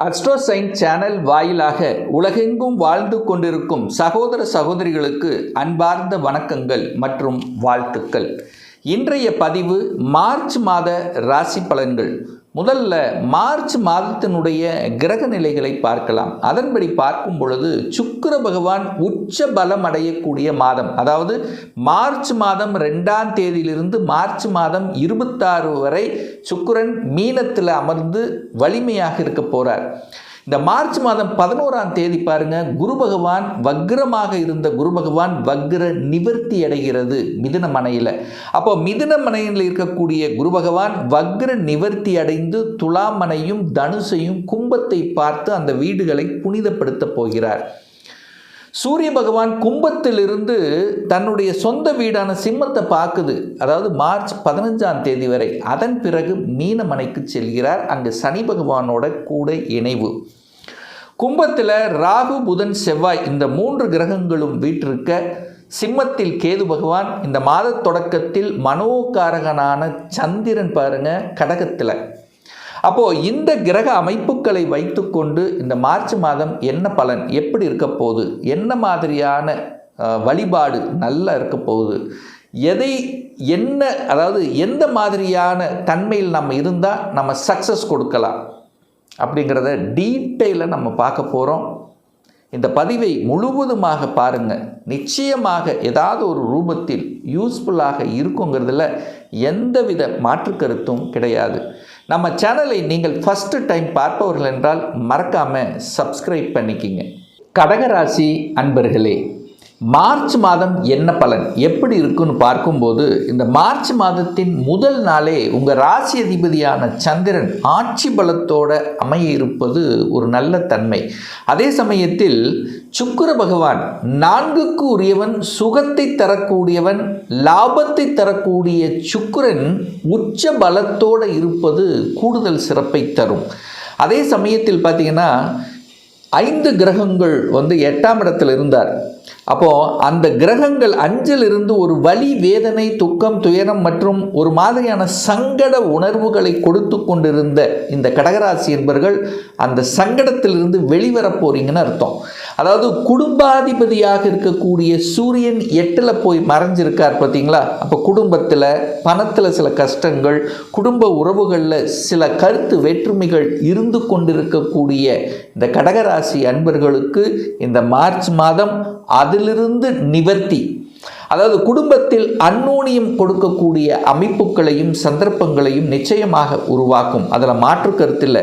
அஸ்ட்ரோசைன் channel வாயிலாக உலகெங்கும் வாழ்ந்து கொண்டிருக்கும் சகோதர சகோதரிகளுக்கு அன்பார்ந்த வணக்கங்கள் மற்றும் வாழ்த்துக்கள். இன்றைய பதிவு மார்ச் மாத ராசி பலன்கள். முதல்ல மார்ச் மாதத்தினுடைய கிரக நிலைகளை பார்க்கலாம். அதன்படி பார்க்கும் பொழுது சுக்கிர பகவான் உச்ச பலம் அடையக்கூடிய மாதம், அதாவது மார்ச் மாதம் 2ஆம் தேதியிலிருந்து மார்ச் மாதம் 26 வரை சுக்கிரன் மீனத்தில் அமர்ந்து வலிமையாக இருக்க போகிறார். இந்த மார்ச் மாதம் 11ஆம் தேதி பாருங்க, குரு பகவான் வக்ரமாக இருந்த குரு பகவான் வக்ர நிவர்த்தி அடைகிறது மிதுன மனையில். அப்போ மிதுன மனையில் இருக்கக்கூடிய குரு பகவான் வக்ர நிவர்த்தி அடைந்து துலாமனையும் தனுசையும் கும்பத்தை பார்த்து அந்த வீடுகளை புனிதப்படுத்த போகிறார். சூரிய பகவான் கும்பத்திலிருந்து தன்னுடைய சொந்த வீடான சிம்மத்தை பார்க்குது, அதாவது மார்ச் 15ஆம் தேதி வரை. அதன் பிறகு மீனமனைக்கு செல்கிறார். அங்கு சனி பகவானோட கூட இணைவு. கும்பத்தில் ராகு புதன் செவ்வாய் இந்த 3 கிரகங்களும் வீற்றிருக்க, சிம்மத்தில் கேது பகவான், இந்த மாத தொடக்கத்தில் மனோகாரகனான சந்திரன் பாருங்க கடகத்தில். அப்போது இந்த கிரக அமைப்புகளை வைத்துக்கொண்டு இந்த மார்ச் மாதம் என்ன பலன், எப்படி இருக்க போகுது, என்ன மாதிரியான வழிபாடு நல்லா இருக்க போகுது, அதாவது எந்த மாதிரியான தன்மையில் நம்ம இருந்தால் நம்ம சக்ஸஸ் கொடுக்கலாம் அப்படிங்கிறத டீட்டெயிலாக நம்ம பார்க்க போகிறோம். இந்த பதிவை முழுவதுமாக பாருங்கள். நிச்சயமாக ஏதாவது ஒரு ரூபத்தில் யூஸ்ஃபுல்லாக இருக்குங்கிறதுல எந்தவித மாற்று கருத்தும் கிடையாது. நம்ம சேனலை நீங்கள் ஃபஸ்ட்டு டைம் பார்ப்பவர்கள் என்றால் மறக்காமல் சப்ஸ்கிரைப் பண்ணிக்கிங்க. கடகராசி அன்பர்களே, மார்ச் மாதம் என்ன பலன் எப்படி இருக்குன்னு பார்க்கும்போது, இந்த மார்ச் மாதத்தின் முதல் நாளே உங்கள் ராசி அதிபதியான சந்திரன் ஆட்சி பலத்தோட அமைய இருப்பது ஒரு நல்ல தன்மை. அதே சமயத்தில் சுக்கிர பகவான் 4க்கு உரியவன், சுகத்தை தரக்கூடியவன், லாபத்தை தரக்கூடிய சுக்கிரன் உச்ச பலத்தோடு இருப்பது கூடுதல் சிறப்பை தரும். அதே சமயத்தில் பார்த்தீங்கன்னா 5 கிரகங்கள் 8ஆம் இடத்தில் இருந்தார். அப்போது அந்த கிரகங்கள் 5லிருந்து ஒரு வலி, வேதனை, துக்கம், துயரம் மற்றும் ஒரு மாதிரியான சங்கட உணர்வுகளை கொடுத்து கொண்டிருந்த இந்த கடகராசி என்பவர்கள் அந்த சங்கடத்திலிருந்து வெளிவர போறீங்கன்னு அர்த்தம். அதாவது குடும்பாதிபதியாக இருக்கக்கூடிய சூரியன் 8ல் போய் மறைஞ்சிருக்கார் பார்த்தீங்களா. அப்போ குடும்பத்தில் பணத்தில் சில கஷ்டங்கள், குடும்ப உறவுகளில் சில கருத்து வேற்றுமைகள் இருந்து கொண்டிருக்கக்கூடிய இந்த கடகராசி அன்பர்களுக்கு இந்த மார்ச் மாதம் அதிலிருந்து நிவர்த்தி, அதாவது குடும்பத்தில் அந்யோன்யம் கொடுக்கக்கூடிய அமைப்புகளையும் சந்தர்ப்பங்களையும் நிச்சயமாக உருவாக்கும். அதில் மாற்று கருத்தில்லை.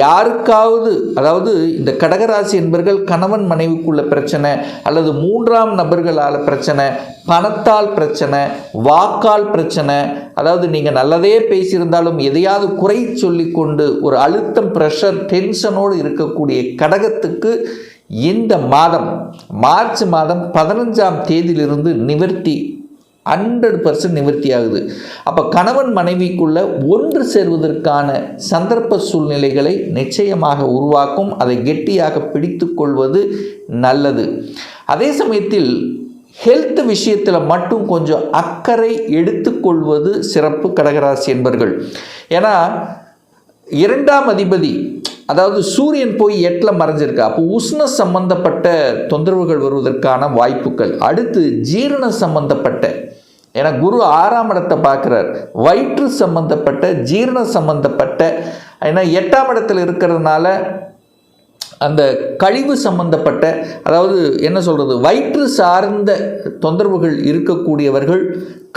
யாருக்காவது, அதாவது இந்த கடகராசி என்பவர்கள் கணவன் மனைவிக்குள்ள பிரச்சனை, அல்லது 3ஆம் நபர்களால் பிரச்சனை, பணத்தால் பிரச்சனை, வாக்கால் பிரச்சனை, அதாவது நீங்கள் நல்லதே பேசியிருந்தாலும் எதையாவது குறை சொல்லிக்கொண்டு ஒரு அழுத்தம், ப்ரெஷர், டென்ஷனோடு இருக்கக்கூடிய கடகத்துக்கு இந்த மாதம் மார்ச் மாதம் 15ஆம் தேதியிலிருந்து நிவர்த்தி 100% நிவர்த்தி ஆகுது. அப்போ கணவன் மனைவிக்குள்ள ஒன்று சேர்வதற்கான சந்தர்ப்ப சூழ்நிலைகளை நிச்சயமாக உருவாக்கும். அதை கெட்டியாக பிடித்து கொள்வது நல்லது. அதே சமயத்தில் ஹெல்த் விஷயத்தில் மட்டும் கொஞ்சம் அக்கறை எடுத்துக்கொள்வது சிறப்பு கடகராசி என்பர்கள். ஏன்னா 2ஆம் அதிபதி, அதாவது சூரியன் போய் 8ல் மறைஞ்சிருக்கா. அப்போ உஷ்ண சம்பந்தப்பட்ட தொந்தரவுகள் வருவதற்கான வாய்ப்புகள். அடுத்து ஜீரண சம்பந்தப்பட்ட, ஏன்னா குரு 6ஆம் இடத்தை பார்க்குறார், வயிற்று சம்பந்தப்பட்ட, ஜீரண சம்பந்தப்பட்ட, ஏன்னா 8ஆம் இடத்தில் இருக்கிறதுனால அந்த கழிவு சம்பந்தப்பட்ட, அதாவது என்ன சொல்கிறது, வயிற்று சார்ந்த தொந்தரவுகள் இருக்கக்கூடியவர்கள்,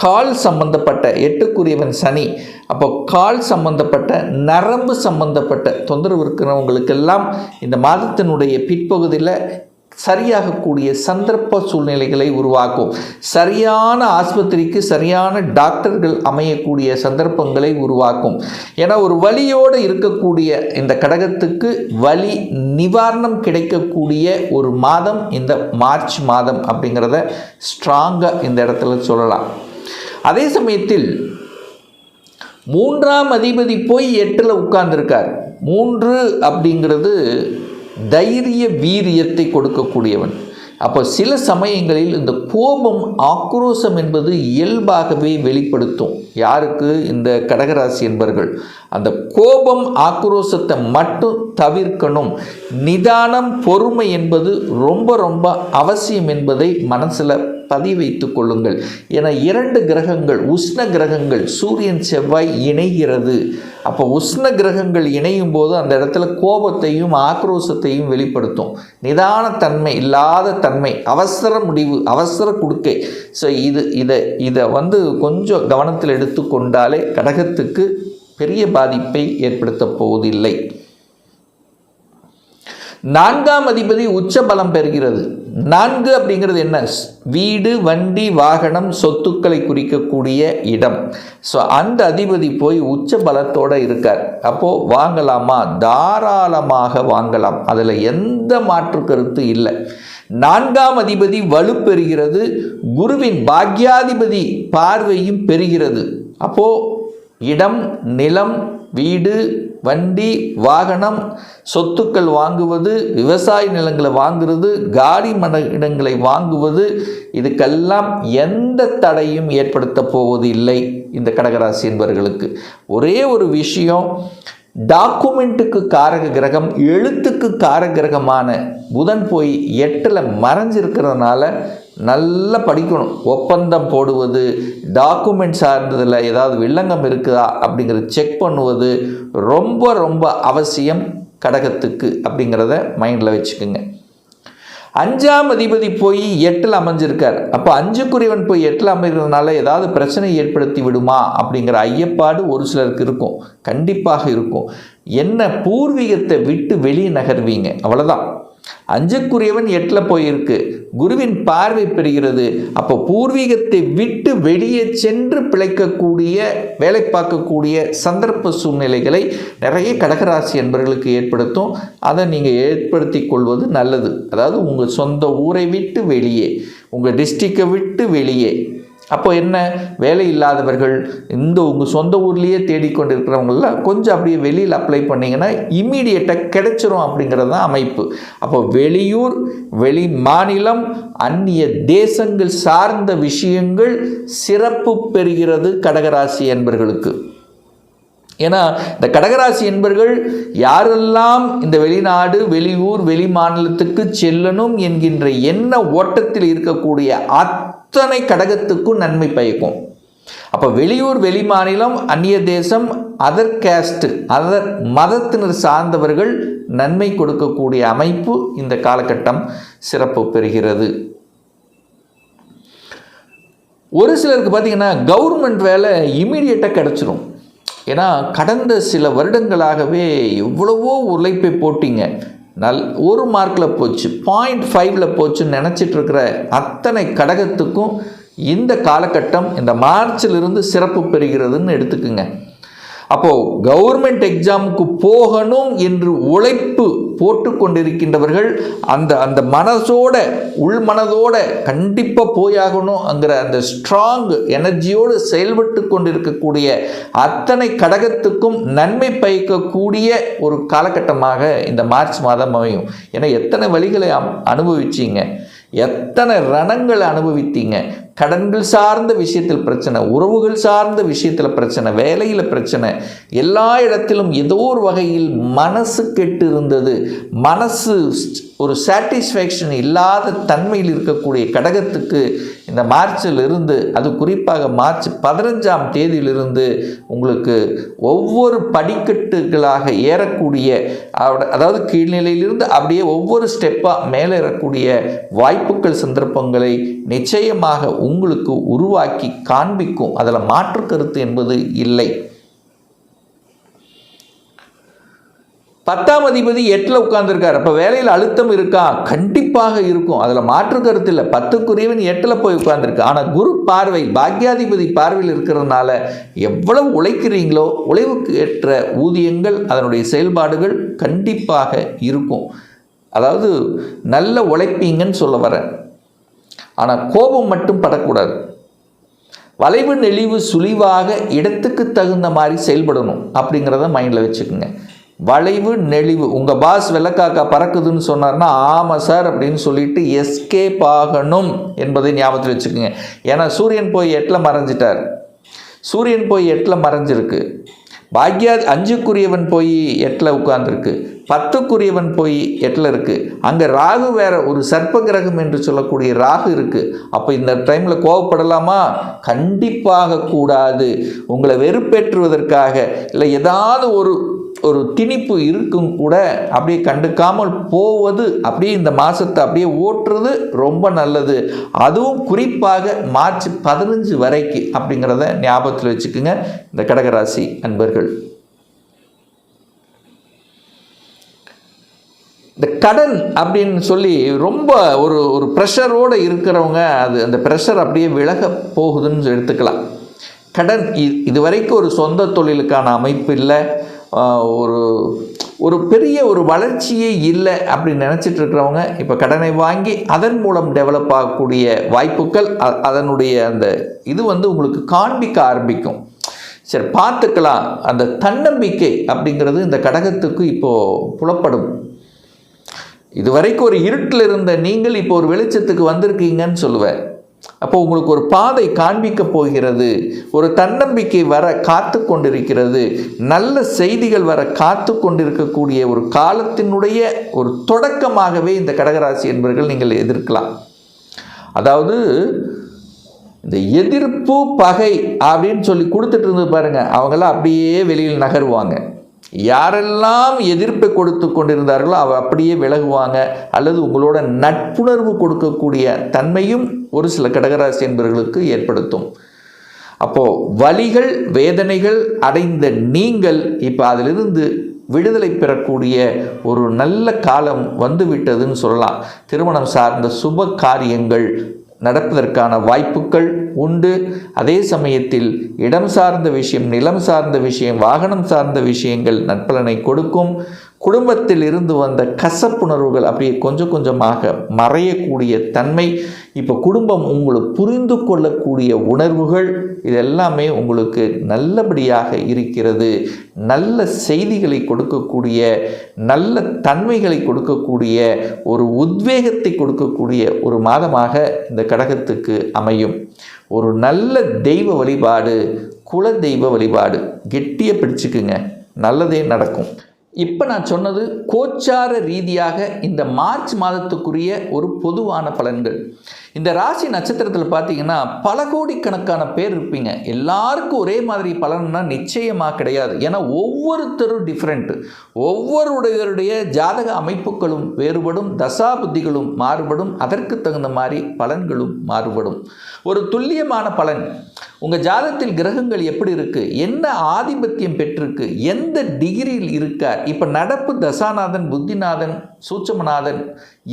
கால் சம்பந்தப்பட்ட, 8க்குரியவன் சனி, அப்போ கால் சம்பந்தப்பட்ட, நரம்பு சம்பந்தப்பட்ட தொந்தரவு இருக்கிறவங்களுக்கெல்லாம் இந்த மாதத்தினுடைய பிற்பகுதியில் சரியாகக்கூடிய சந்தர்ப்ப சூழ்நிலைகளை உருவாக்கும். சரியான ஆஸ்பத்திரிக்கு சரியான டாக்டர்கள் அமையக்கூடிய சந்தர்ப்பங்களை உருவாக்கும். ஏன்னா ஒரு வலியோடு இருக்கக்கூடிய இந்த கடகத்துக்கு வலி நிவாரணம் கிடைக்கக்கூடிய ஒரு மாதம் இந்த மார்ச் மாதம் அப்படிங்கிறத ஸ்ட்ராங்காக இந்த இடத்துல சொல்லலாம். அதே சமயத்தில் 3ஆம் அதிபதி போய் 8ல் உட்கார்ந்துருக்கார். 3 அப்படிங்கிறது தைரிய வீரியத்தை கொடுக்கக்கூடியவன். அப்போ சில சமயங்களில் இந்த கோபம் ஆக்ரோஷம் என்பது இயல்பாகவே வெளிப்படுத்தும். யாருக்கு? இந்த கடகராசி என்பர்கள். அந்த கோபம் ஆக்ரோஷத்தை மட்டும் தவிர்க்கணும். நிதானம் பொறுமை என்பது ரொம்ப ரொம்ப அவசியம் என்பதை மனசில் பதிவு வைத்து கொள்ளுங்கள். என 2 கிரகங்கள், உஷ்ண கிரகங்கள், சூரியன் செவ்வாய் இணைகிறது. அப்போ உஷ்ண கிரகங்கள் இணையும் போது அந்த இடத்துல கோபத்தையும் ஆக்ரோஷத்தையும் வெளிப்படுத்தும். நிதானத்தன்மை இல்லாத தன்மை, அவசர முடிவு, அவசர கொடுக்கை. ஸோ இதை கொஞ்சம் கவனத்தில் எடுத்துக்கொண்டாலே கடகத்துக்கு பெரிய பாதிப்பை ஏற்படுத்த போவதில்லை. 4ஆம் அதிபதி உச்ச பலம் பெறுகிறது. 4 அப்படிங்கிறது என்ன? வீடு, வண்டி, வாகனம், சொத்துக்களை குறிக்கக்கூடிய இடம். ஸோ அந்த அதிபதி போய் உச்ச பலத்தோடு இருக்கார். அப்போது வாங்கலாமா? தாராளமாக வாங்கலாம். அதில் எந்த மாற்று கருத்து இல்லை. 4ஆம் அதிபதி வலுப்பெறுகிறது. குருவின் பாக்யாதிபதி பார்வையும் பெறுகிறது. அப்போது இடம், நிலம், வீடு, வண்டி, வாகனம், சொத்துக்கள் வாங்குவது, விவசாய நிலங்களை வாங்குவது, காலி இடங்களை வாங்குவது, இதுக்கெல்லாம் எந்த தடையும் ஏற்படுத்த போவது இல்லை இந்த கடகராசி என்பவர்களுக்கு. ஒரே ஒரு விஷயம், டாக்குமெண்ட்டுக்கு காரக கிரகம், எழுத்துக்கு காரக கிரகமான புதன் போய் 8ல் மறைஞ்சிருக்கிறதுனால நல்லா படிக்கணும். ஒப்பந்தம் போடுவது, டாக்குமெண்ட் சார்ந்ததில் ஏதாவது வில்லங்கம் இருக்குதா அப்படிங்கிறத செக் பண்ணுவது ரொம்ப ரொம்ப அவசியம் கடகத்துக்கு அப்படிங்கிறத மைண்டில் வச்சுக்கோங்க. 5ஆம் அதிபதி போய் 8ல் அமைஞ்சிருக்கார். அப்போ 5க்குரியவன் போய் 8ல் அமைகிறதுனால ஏதாவது பிரச்சனை ஏற்படுத்தி விடுமா அப்படிங்கிற ஐயப்பாடு ஒரு சிலருக்கு இருக்கும். கண்டிப்பாக இருக்கும். என்ன, பூர்வீகத்தை விட்டு வெளியே நகர்வீங்க, அவ்வளோதான். 5க்குரியவன் 8ல் போயிருக்கு, குருவின் பார்வை பெறுகிறது. அப்போ பூர்வீகத்தை விட்டு வெளியே சென்று பிழைக்கக்கூடிய, வேலை பார்க்கக்கூடிய சந்தர்ப்ப சூழ்நிலைகளை நிறைய கடகராசி என்பவர்களுக்கு ஏற்படுத்தும். அதை நீங்கள் ஏற்படுத்தி கொள்வது நல்லது. அதாவது உங்கள் சொந்த ஊரை விட்டு வெளியே, உங்கள் டிஸ்ட்ரிக்டை விட்டு வெளியே. அப்போ என்ன, வேலை இல்லாதவர்கள் உங்கள் சொந்த ஊர்லேயே தேடிக்கொண்டிருக்கிறவங்களாம் கொஞ்சம் அப்படியே வெளியில் அப்ளை பண்ணிங்கன்னா இம்மீடியட்டாக கிடைச்சிரும் அப்படிங்கிறது தான் அமைப்பு. அப்போ வெளியூர், வெளி மாநிலம், அந்நிய தேசங்கள் சார்ந்த விஷயங்கள் சிறப்பு பெறுகிறது கடகராசி என்பர்களுக்கு. ஏன்னா இந்த கடகராசி என்பர்கள் யாரெல்லாம் இந்த வெளிநாடு, வெளியூர், வெளி மாநிலத்துக்கு செல்லணும் என்கின்ற எண்ண ஓட்டத்தில் இருக்கக்கூடிய அத்தனை கடகத்துக்கும் நன்மை பயக்கும். அப்போ வெளியூர், வெளி மாநிலம், அந்நிய தேசம், அதர் கேஸ்ட், அதர் மதத்தினர் சார்ந்தவர்கள் நன்மை கொடுக்கக்கூடிய அமைப்பு இந்த காலகட்டம் சிறப்பு பெறுகிறது. ஒரு சிலருக்கு பார்த்தீங்கன்னா கவர்மெண்ட் வேலை இமீடியட்டாக கிடச்சிரும். ஏன்னா கடந்த சில வருடங்களாகவே எவ்வளவோ உழைப்பை போட்டிங்க, ஒரு மார்க்கில் போச்சு, 0.5ல் போச்சுன்னு நினச்சிட்டு இருக்கிற அத்தனை கடகத்துக்கும் இந்த காலகட்டம் இந்த மார்ச்சிலிருந்து சிறப்பு பெறுகிறதுன்னு எடுத்துக்குங்க. அப்போது கவர்மெண்ட் எக்ஸாமுக்கு போகணும் என்று உழைப்பு போட்டு கொண்டிருக்கின்றவர்கள் அந்த மனசோட, உள் மனதோட கண்டிப்பாக போயாகணுங்கிற அந்த ஸ்ட்ராங் எனர்ஜியோடு செயல்பட்டு கொண்டிருக்கக்கூடிய அத்தனை கடகத்துக்கும் நன்மை பயக்கக்கூடிய ஒரு காலகட்டமாக இந்த மார்ச் மாதம் அமையும். ஏன்னா எத்தனை வழிகளை அனுபவிச்சிங்க, எத்தனை ரணங்களை அனுபவித்தீங்க. கடன்கள் சார்ந்த விஷயத்தில் பிரச்சனை, உறவுகள் சார்ந்த விஷயத்தில் பிரச்சனை, வேலையில் பிரச்சனை, எல்லா இடத்திலும் ஏதோ ஒரு வகையில் மனசு கெட்டு இருந்தது. மனசு ஒரு சாட்டிஸ்ஃபேக்ஷன் இல்லாத தன்மையில் இருக்கக்கூடிய கடகத்துக்கு இந்த மார்ச்சில் இருந்து, அது குறிப்பாக மார்ச் 15ஆம் தேதியிலிருந்து உங்களுக்கு ஒவ்வொரு படிக்கட்டுகளாக ஏறக்கூடிய, அதாவது கீழ்நிலையிலிருந்து அப்படியே ஒவ்வொரு ஸ்டெப்பாக மேலே ஏறக்கூடிய வாய்ப்புகள், சந்தர்ப்பங்களை நிச்சயமாக உங்களுக்கு உருவாக்கி காண்பிக்கும். அதில் மாற்று கருத்து என்பது இல்லை. 10ஆம் அதிபதி 8ல் உட்கார்ந்துருக்கார். அப்போ வேலையில் அழுத்தம் இருக்கா? கண்டிப்பாக இருக்கும். அதில் மாற்று கருத்து இல்லை. 10க்குரியவன் 8ல் போய் உட்கார்ந்துருக்கு. ஆனால் குரு பார்வை, பாக்யாதிபதி பார்வையில் இருக்கிறதுனால எவ்வளவு உழைக்கிறீங்களோ உழைவுக்கு ஏற்ற ஊதியங்கள், அதனுடைய செயல்பாடுகள் கண்டிப்பாக இருக்கும். அதாவது நல்ல உழைப்பீங்கன்னு சொல்ல வரேன். ஆனால் கோபம் மட்டும் படக்கூடாது. வளைவு நெளிவு சுழிவாக இடத்துக்கு தகுந்த மாதிரி செயல்படணும் அப்படிங்கிறத மைண்டில் வச்சுக்கோங்க. வளைவு நெளிவு. உங்கள் பாஸ் வெள்ளக்காக்கா பறக்குதுன்னு சொன்னார்னா ஆமாம் சார் அப்படின்னு சொல்லிட்டு எஸ்கேப் ஆகணும் என்பதை ஞாபகத்தில் வச்சுக்கோங்க. ஏன்னா சூரியன் போய் 8ல் மறைஞ்சிட்டார். சூரியன் போய் 8ல் மறைஞ்சிருக்கு. பாக்யா 5க்குரியவன் போய் 8ல் உட்கார்ந்துருக்கு. 10க்குரியவன் போய் 8ல் இருக்குது. அங்கே ராகு வேற, ஒரு சர்ப்ப கிரகம் என்று சொல்லக்கூடிய ராகு இருக்குது. அப்போ இந்த டைமில் கோவப்படலாமா? கண்டிப்பாக கூடாது. உங்களை வெறுப்பேற்றுவதற்காக இல்லை ஏதாவது ஒரு திணிப்பு இருக்கும் கூட அப்படியே கண்டுக்காமல் போவது, அப்படியே இந்த மாதத்தை அப்படியே ஓட்டுறது ரொம்ப நல்லது. அதுவும் குறிப்பாக மார்ச் 15 வரைக்கு அப்படிங்கிறத ஞாபகத்தில் வச்சுக்கோங்க இந்த கடகராசி அன்பர்கள். இந்த கடன் அப்படின்னு சொல்லி ரொம்ப ஒரு ப்ரெஷரோடு இருக்கிறவங்க, அந்த ப்ரெஷர் அப்படியே விலக போகுதுன்னு எடுத்துக்கலாம். கடன் இதுவரைக்கும் ஒரு சொந்த தொழிலுக்கான அமைப்பு இல்லை, ஒரு பெரிய ஒரு வளர்ச்சியே இல்லை அப்படின்னு நினச்சிட்டு இருக்கிறவங்க இப்போ கடனை வாங்கி அதன் மூலம் டெவலப் ஆகக்கூடிய வாய்ப்புகள், அதனுடைய அந்த இது உங்களுக்கு காண்பிக்க ஆரம்பிக்கும். சரி, பார்த்துக்கலாம். அந்த தன்னம்பிக்கை அப்படிங்கிறது இந்த கடகத்துக்கு இப்போது புலப்படும். இதுவரைக்கும் ஒரு இருட்டில் இருந்த நீங்கள் இப்போ ஒரு வெளிச்சத்துக்கு வந்திருக்கீங்கன்னு சொல்லுவேன். அப்போ உங்களுக்கு ஒரு பாதை காண்பிக்க போகிறது. ஒரு தன்னம்பிக்கை வர காத்து கொண்டிருக்கிறது. நல்ல செய்திகள் வர காத்து கொண்டிருக்கக்கூடிய ஒரு காலத்தினுடைய ஒரு தொடக்கமாகவே இந்த கடகராசி என்பவர்கள் நீங்கள் எதிர்க்கலாம். அதாவது இந்த எதிர்ப்பு பகை அப்படின்னு சொல்லி கொடுத்துட்டு இருந்து பாருங்க, அவங்களாம் அப்படியே வெளியில் நகருவாங்க. யாரெல்லாம் எதிர்ப்பை கொடுத்து கொண்டிருந்தார்களோ அவ அப்படியே விலகுவாங்க. அல்லது உங்களோட நட்புணர்வு கொடுக்கக்கூடிய தன்மையும் ஒரு சில கடகராசி என்பவர்களுக்கு ஏற்படுத்தும். அப்போது வலிகள் வேதனைகள் அடைந்த நீங்கள் இப்போ அதிலிருந்து விடுதலை பெறக்கூடிய ஒரு நல்ல காலம் வந்துவிட்டதுன்னு சொல்லலாம். திருமணம் சார்ந்த சுப காரியங்கள் நடப்பதற்கான வாய்ப்புகள் உண்டு. அதே சமயத்தில் இடம் சார்ந்த விஷயம், நிலம் சார்ந்த விஷயம், வாகனம் சார்ந்த விஷயங்கள் நற்பலனை கொடுக்கும். குடும்பத்தில் இருந்து வந்த கசப்புணர்வுகள் அப்படியே கொஞ்சம் கொஞ்சமாக மறையக்கூடிய தன்மை, இப்போ குடும்பம் உங்களுக்கு புரிந்து கொள்ளக்கூடிய உணர்வுகள், இதெல்லாமே உங்களுக்கு நல்லபடியாக இருக்கிறது. நல்ல செய்திகளை கொடுக்கக்கூடிய, நல்ல தன்மைகளை கொடுக்கக்கூடிய, ஒரு உத்வேகத்தை கொடுக்கக்கூடிய ஒரு மாதமாக இந்த கடகத்துக்கு அமையும். ஒரு நல்ல தெய்வ வழிபாடு, குல தெய்வ வழிபாடு கெட்டியை பிடிச்சுக்குங்க, நல்லதே நடக்கும். இப்போ நான் சொன்னது கோச்சார ரீதியாக இந்த மார்ச் மாதத்துக்குரிய ஒரு பொதுவான பலன்கள். இந்த ராசி நட்சத்திரத்தில் பார்த்தீங்கன்னா பல கோடிக்கணக்கான பேர் இருப்பீங்க. எல்லாருக்கும் ஒரே மாதிரி பலன்னா நிச்சயமாக கிடையாது. ஏன்னா ஒவ்வொருத்தரும் டிஃப்ரெண்ட்டு. ஒவ்வொருடையருடைய ஜாதக அமைப்புகளும் வேறுபடும், தசாபுத்திகளும் மாறுபடும், அதற்கு தகுந்த மாதிரி பலன்களும் மாறுபடும். ஒரு துல்லியமான பலன், உங்கள் ஜாதகத்தில் கிரகங்கள் எப்படி இருக்குது, என்ன ஆதிபத்தியம் பெற்றிருக்கு, எந்த டிகிரியில் இருக்கார், இப்போ நடப்பு தசாநாதன் புத்திநாதன் சூட்சமநாதன்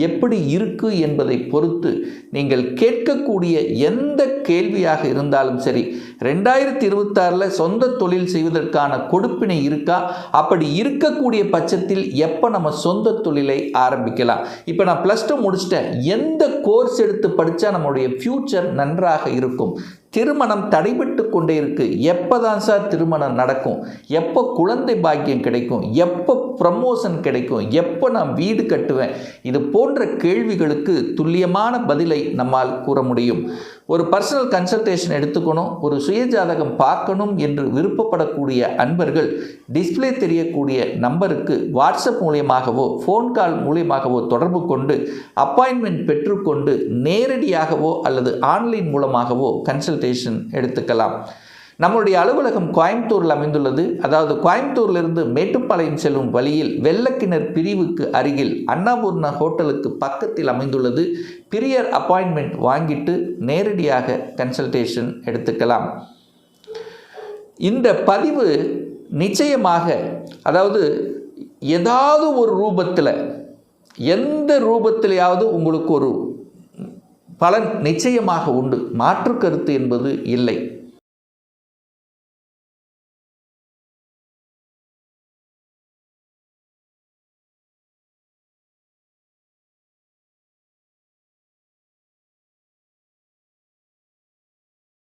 எப்படி இருக்கு என்பதை பொறுத்து நீங்கள் கேட்கக்கூடிய எந்த கேள்வியாக இருந்தாலும் சரி, 2026 சொந்த தொழில் செய்வதற்கான கொடுப்பினை இருக்கா, அப்படி இருக்கக்கூடிய பட்சத்தில் எப்போ நம்ம சொந்த தொழிலை ஆரம்பிக்கலாம், இப்போ நான் +2 முடிச்சிட்டேன், எந்த கோர்ஸ் எடுத்து படித்தா நம்மளுடைய ஃப்யூச்சர் நன்றாக இருக்கும், திருமணம் தடைபட்டு கொண்டே இருக்கு, எப்போ தான் சார் திருமணம் நடக்கும், எப்போ குழந்தை பாக்கியம் கிடைக்கும், எப்போ ப்ரமோஷன் கிடைக்கும், எப்போ நான் வீடு கட்டுவேன், இது போன்ற கேள்விகளுக்கு துல்லியமான பதிலை நம்மால் கூற முடியும். ஒரு பர்சனல் கன்சல்டேஷன் எடுத்துக்கணும், ஒரு சுயஜாதகம் பார்க்கணும் என்று விருப்பப்படக்கூடிய அன்பர்கள் டிஸ்பிளே தெரியக்கூடிய நம்பருக்கு வாட்ஸ்அப் மூலியமாகவோ ஃபோன் கால் மூலியமாகவோ தொடர்பு கொண்டு அப்பாயின்மெண்ட் பெற்றுக்கொண்டு நேரடியாகவோ அல்லது ஆன்லைன் மூலமாகவோ கன்சல்டேஷன் எடுத்துக்கலாம். நம்முடைய அலுவலகம் கோயம்புத்தூரில் அமைந்துள்ளது. அதாவது கோயம்புத்தூரிலிருந்து மேட்டுப்பாளையம் செல்லும் வழியில் வெள்ளக்கிணர் பிரிவுக்கு அருகில் அன்னபூர்ணா ஹோட்டலுக்கு பக்கத்தில் அமைந்துள்ளது. பிரியர் அப்பாயின்மெண்ட் வாங்கிட்டு நேரடியாக கன்சல்டேஷன் எடுத்துக்கலாம். இந்த பதிவு நிச்சயமாக, அதாவது ஏதாவது ஒரு ரூபத்தில், எந்த ரூபத்திலேயாவது உங்களுக்கு ஒரு பலன் நிச்சயமாக உண்டு, மாற்று கருத்து என்பது இல்லை.